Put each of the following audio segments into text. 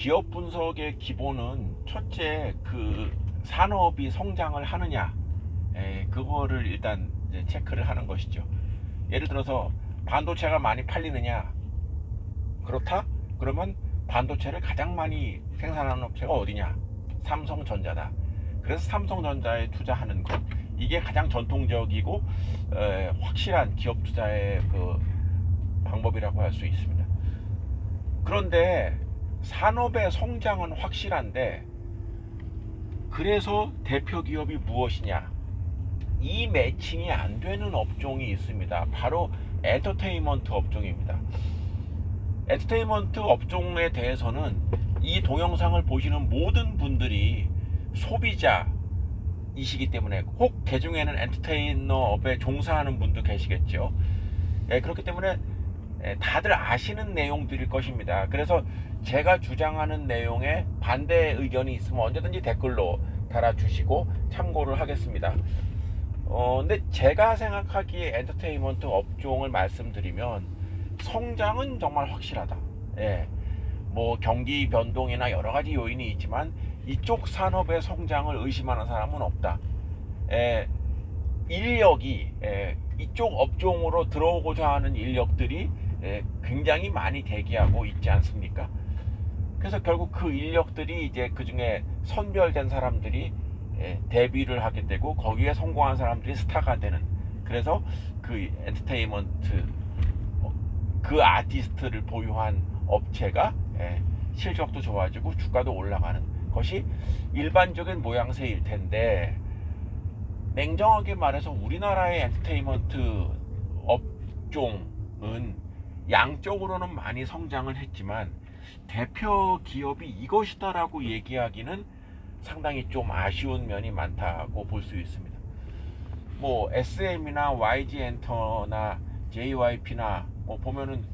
기업 분석의 기본은 첫째 그 산업이 성장을 하느냐, 그거를 일단 이제 체크를 하는 것이죠. 예를 들어서 반도체가 많이 팔리느냐, 그렇다? 그러면 반도체를 가장 많이 생산하는 업체가 어디냐? 삼성전자다. 그래서 삼성전자에 투자하는 것, 이게 가장 전통적이고 확실한 기업 투자의 그 방법이라고 할 수 있습니다. 그런데 산업의 성장은 확실한데, 그래서 대표 기업이 무엇이냐, 이 매칭이 안 되는 업종이 있습니다. 바로 엔터테인먼트 업종입니다. 엔터테인먼트 업종에 대해서는 이 동영상을 보시는 모든 분들이 소비자이시기 때문에, 혹 개중에는 엔터테이너업에 종사하는 분도 계시겠죠. 그렇기 때문에 다들 아시는 내용들일 것입니다. 그래서 제가 주장하는 내용에 반대 의견이 있으면 언제든지 댓글로 달아주시고 참고를 하겠습니다. 근데 제가 생각하기에 엔터테인먼트 업종을 말씀드리면 성장은 정말 확실하다. 뭐 경기 변동이나 여러 가지 요인이 있지만 이쪽 산업의 성장을 의심하는 사람은 없다. 인력이 이쪽 업종으로 들어오고자 하는 인력들이 굉장히 많이 대기하고 있지 않습니까? 그래서 결국 그 인력들이 이제 그 중에 선별된 사람들이 데뷔를 하게 되고, 거기에 성공한 사람들이 스타가 되는, 그래서 그 엔터테인먼트 그 아티스트를 보유한 업체가 실적도 좋아지고 주가도 올라가는 것이 일반적인 모양새일 텐데, 냉정하게 말해서 우리나라의 엔터테인먼트 업종은 양적으로는 많이 성장을 했지만 대표 기업이 이것이다라고 얘기하기는 상당히 좀 아쉬운 면이 많다고 볼 수 있습니다. 뭐 SM이나 YG엔터나 JYP나 뭐 보면은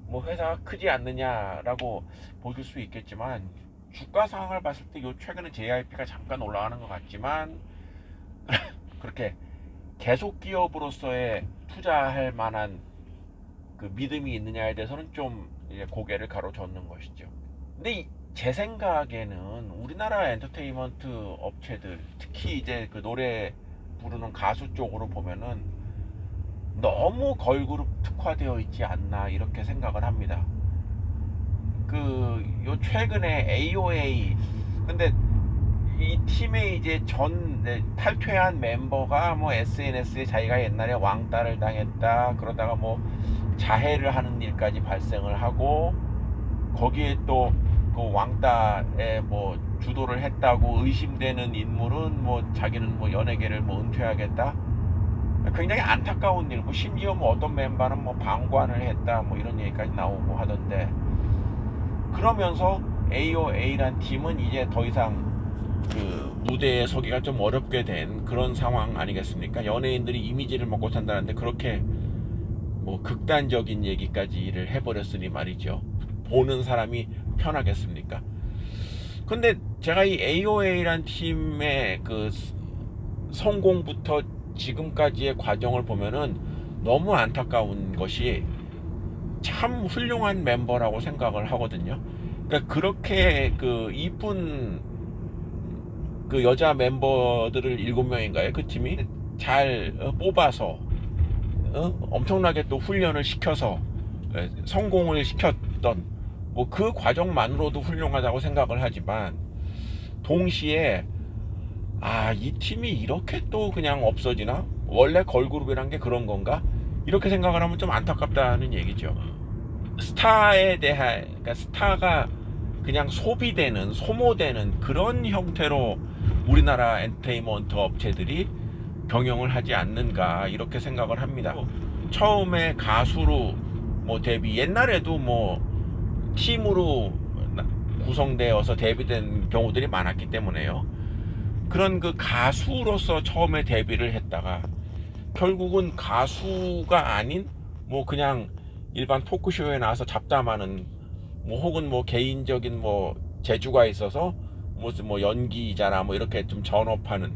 뭐 회사가 크지 않느냐라고 보실 수 있겠지만, 주가 상황을 봤을 때 요 최근에 JYP가 잠깐 올라가는 것 같지만 그렇게 계속 기업으로서의 투자할 만한 그 믿음이 있느냐에 대해서는 좀 이제 고개를 가로젓는 것이죠. 근데 제 생각에는 우리나라 엔터테인먼트 업체들, 특히 이제 그 노래 부르는 가수 쪽으로 보면은 너무 걸그룹 특화되어 있지 않나, 이렇게 생각을 합니다. 요 최근에 AOA, 근데 이 팀의 이제 탈퇴한 멤버가 뭐 SNS에 자기가 옛날에 왕따를 당했다, 그러다가 뭐 자해를 하는 일까지 발생을 하고, 거기에 또 그 왕따에 뭐 주도를 했다고 의심되는 인물은 뭐 자기는 뭐 연예계를 뭐 은퇴하겠다, 굉장히 안타까운 일, 뭐 심지어 뭐 어떤 멤버는 뭐 방관을 했다, 뭐 이런 얘기까지 나오고 하던데, 그러면서 AOA란 팀은 이제 더 이상 그 무대에 서기가 좀 어렵게 된 그런 상황 아니겠습니까? 연예인들이 이미지를 먹고 산다는데 그렇게 뭐 극단적인 얘기까지를 해버렸으니 말이죠. 보는 사람이 편하겠습니까? 근데 제가 이 AOA란 팀의 그 성공부터 지금까지의 과정을 보면은 너무 안타까운 것이, 참 훌륭한 멤버라고 생각을 하거든요. 그러니까 그렇게 그 이쁜 그 여자 멤버들을 7명인가요? 그 팀이 잘 뽑아서 엄청나게 또 훈련을 시켜서 성공을 시켰던, 뭐 그 과정만으로도 훌륭하다고 생각을 하지만, 동시에 이 팀이 이렇게 또 그냥 없어지나? 원래 걸그룹이란 게 그런 건가? 이렇게 생각을 하면 좀 안타깝다는 얘기죠. 스타에 대한, 그러니까 스타가 그냥 소비되는, 소모되는 그런 형태로 우리나라 엔터테인먼트 업체들이 경영을 하지 않는가, 이렇게 생각을 합니다. 처음에 가수로 뭐 데뷔, 옛날에도 뭐 팀으로 구성되어서 데뷔된 경우들이 많았기 때문에요. 그런 그 가수로서 처음에 데뷔를 했다가 결국은 가수가 아닌 뭐 그냥 일반 토크쇼에 나와서 잡담하는, 뭐 혹은 뭐 개인적인 뭐 재주가 있어서 무슨 뭐 연기자나 뭐 이렇게 좀 전업하는,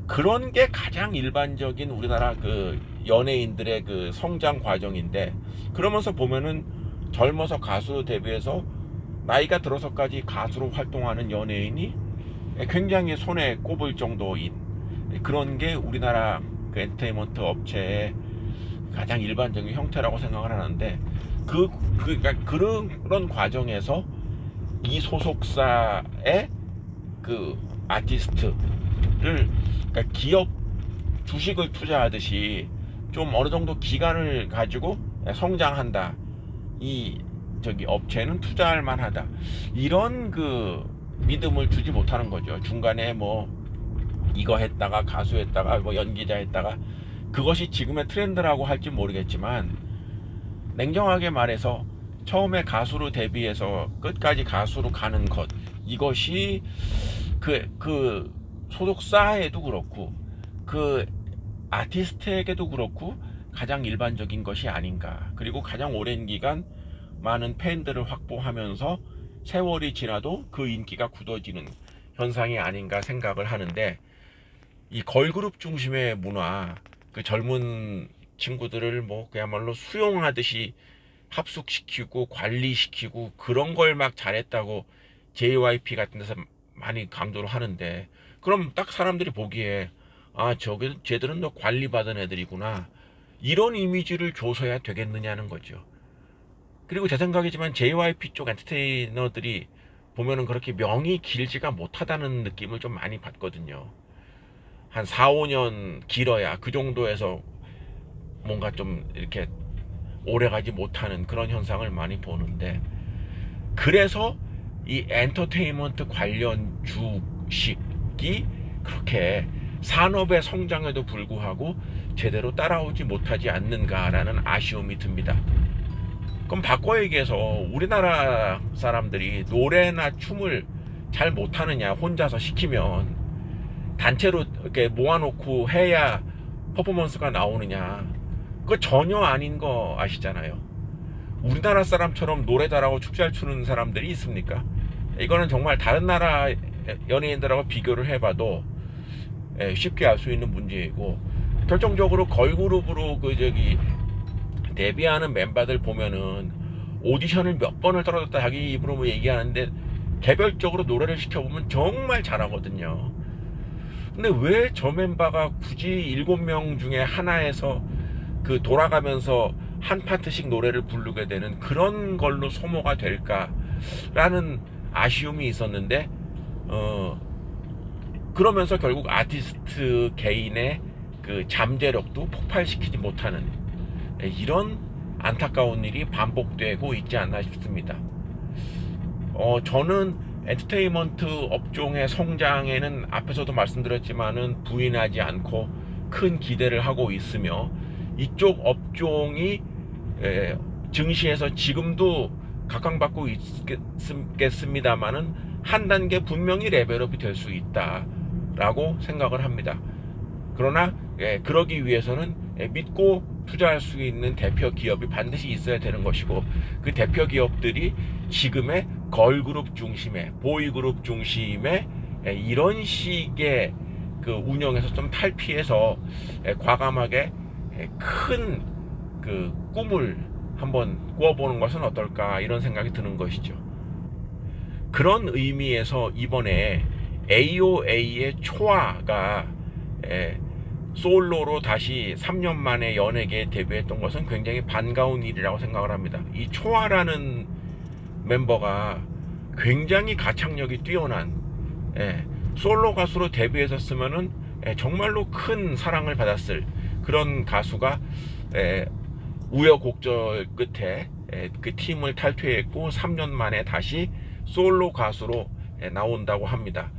그런 게 가장 일반적인 우리나라 그 연예인들의 그 성장 과정인데, 그러면서 보면은 젊어서 가수 데뷔해서 나이가 들어서까지 가수로 활동하는 연예인이 굉장히 손에 꼽을 정도인 그런 게 우리나라 그 엔터테인먼트 업체의 가장 일반적인 형태라고 생각을 하는데, 그러니까 그런 과정에서 이 소속사의 그 아티스트를, 그러니까 기업 주식을 투자하듯이 좀 어느 정도 기간을 가지고 성장한다, 이 저기 업체는 투자할 만하다, 이런 그 믿음을 주지 못하는 거죠. 중간에 뭐 이거 했다가 가수 했다가 뭐 연기자 했다가, 그것이 지금의 트렌드라고 할지 모르겠지만 냉정하게 말해서 처음에 가수로 데뷔해서 끝까지 가수로 가는 것, 이것이 그 소속사에도 그렇고 그 아티스트에게도 그렇고 가장 일반적인 것이 아닌가. 그리고 가장 오랜 기간 많은 팬들을 확보하면서 세월이 지나도 그 인기가 굳어지는 현상이 아닌가 생각을 하는데, 이 걸그룹 중심의 문화, 그 젊은 친구들을 뭐 그야말로 수용하듯이 합숙시키고 관리시키고 그런 걸 막 잘했다고 JYP 같은 데서 많이 강조를 하는데, 그럼 딱 사람들이 보기에 아, 저게 쟤들은 너 관리받은 애들이구나, 이런 이미지를 줘서야 되겠느냐는 거죠. 그리고 제 생각이지만 JYP 쪽 엔터테이너들이 보면은 그렇게 명이 길지가 못하다는 느낌을 좀 많이 받거든요. 한 4, 5년 길어야 그 정도에서 뭔가 좀 이렇게 오래가지 못하는 그런 현상을 많이 보는데, 그래서 이 엔터테인먼트 관련 주식이 그렇게 산업의 성장에도 불구하고 제대로 따라오지 못하지 않는가라는 아쉬움이 듭니다. 그럼 바꿔 얘기해서 우리나라 사람들이 노래나 춤을 잘 못하느냐, 혼자서 시키면 단체로 이렇게 모아놓고 해야 퍼포먼스가 나오느냐, 그거 전혀 아닌 거 아시잖아요. 우리나라 사람처럼 노래 잘하고 춤 잘 추는 사람들이 있습니까? 이거는 정말 다른 나라 연예인들하고 비교를 해봐도 쉽게 알 수 있는 문제이고, 결정적으로 걸그룹으로 그 저기 데뷔하는 멤버들 보면은 오디션을 몇 번을 떨어졌다 자기 입으로 뭐 얘기하는데, 개별적으로 노래를 시켜보면 정말 잘하거든요. 근데 왜 저 멤버가 굳이 7명 중에 하나에서 그 돌아가면서 한 파트씩 노래를 부르게 되는 그런 걸로 소모가 될까라는 아쉬움이 있었는데, 그러면서 결국 아티스트 개인의 그 잠재력도 폭발시키지 못하는 이런 안타까운 일이 반복되고 있지 않나 싶습니다. 저는 엔터테인먼트 업종의 성장에는 앞에서도 말씀드렸지만은 부인하지 않고 큰 기대를 하고 있으며, 이쪽 업종이 증시에서 지금도 각광받고 있겠습니다만은 한 단계 분명히 레벨업이 될 수 있다라고 생각을 합니다. 그러나 그러기 위해서는 믿고 투자할 수 있는 대표 기업이 반드시 있어야 되는 것이고, 그 대표 기업들이 지금의 걸그룹 중심의, 보이그룹 중심의 이런 식의 그 운영에서 좀 탈피해서 과감하게 큰 그 꿈을 한번 꾸어보는 것은 어떨까, 이런 생각이 드는 것이죠. 그런 의미에서 이번에 AOA의 초아가 솔로로 다시 3년 만에 연예계에 데뷔했던 것은 굉장히 반가운 일이라고 생각을 합니다. 이 초아라는 멤버가 굉장히 가창력이 뛰어난 솔로 가수로 데뷔했었으면은 정말로 큰 사랑을 받았을 그런 가수가 우여곡절 끝에 그 팀을 탈퇴했고 3년 만에 다시 솔로 가수로 나온다고 합니다.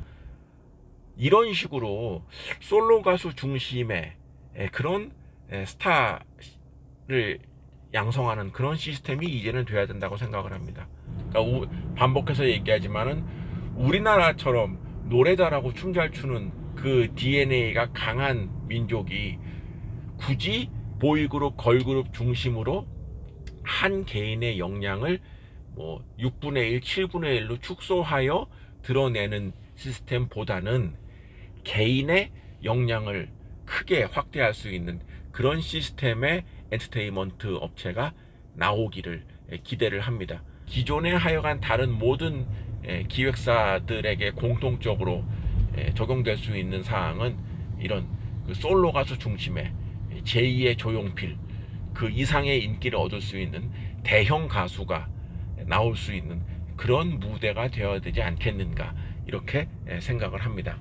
이런 식으로 솔로 가수 중심의 그런 스타를 양성하는 그런 시스템이 이제는 돼야 된다고 생각을 합니다. 그러니까 반복해서 얘기하지만은 우리나라처럼 노래 잘하고 춤 잘 추는 그 DNA가 강한 민족이 굳이 보이그룹, 걸그룹 중심으로 한 개인의 역량을 뭐 6분의 1, 7분의 1로 축소하여 드러내는 시스템보다는 개인의 역량을 크게 확대할 수 있는 그런 시스템의 엔터테인먼트 업체가 나오기를 기대를 합니다. 기존에 하여간 다른 모든 기획사들에게 공통적으로 적용될 수 있는 사항은 이런 그 솔로 가수 중심의 제2의 조용필 그 이상의 인기를 얻을 수 있는 대형 가수가 나올 수 있는 그런 무대가 되어야 되지 않겠는가 이렇게 생각을 합니다.